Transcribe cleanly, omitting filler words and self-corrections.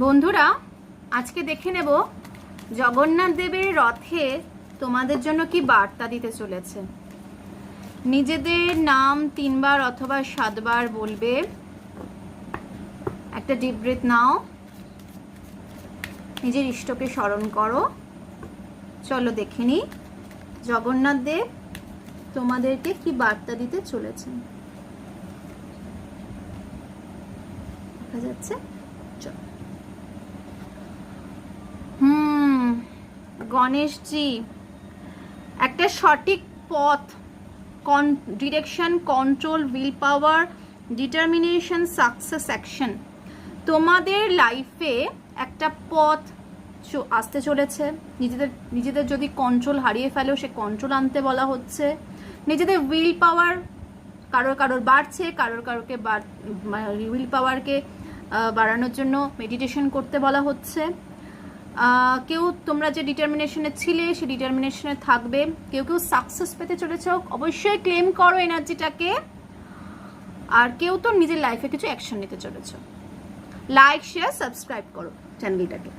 বন্ধুরা, আজকে দেখে নেব জগন্নাথ দেবের রথে তোমাদের জন্য কি বার্তা দিতে চলেছে। নিজেদের নাম 3 বার অথবা 7 বার বলবে। একটা ডিপ ব্রেথ নাও, নিজের ইষ্টকে স্মরণ করো। চলো দেখে নি জগন্নাথ দেব তোমাদেরকে কি বার্তা দিতে চলেছে। দেখা যাচ্ছে? চলো। গণেশজি, একটা সঠিক পথ, direction, control, will power, determination, success, action, তোমাদের লাইফে একটা পথ আসতে চলেছে। নিজেদের যদি কন্ট্রোল হারিয়ে ফেলো, সে কন্ট্রোল আনতে বলা হচ্ছে। নিজেদের উইল পাওয়ার কারোর বাড়ছে, কারোকে উইল পাওয়ারকে বাড়ানোর জন্য মেডিটেশন করতে বলা হচ্ছে। কেউ তোমরা যে ডিটারমিনেশনে ছিলে সেই ডিটারমিনেশনে থাকবে। কেউ সাকসেস পেতে চলেছ, অবশ্যই ক্লেম করো এনার্জিটাকে। আর কেউ তো নিজের লাইফে কিছু অ্যাকশন নিতে চলেছ। লাইক, শেয়ার, সাবস্ক্রাইব করো চ্যানেলটাকে।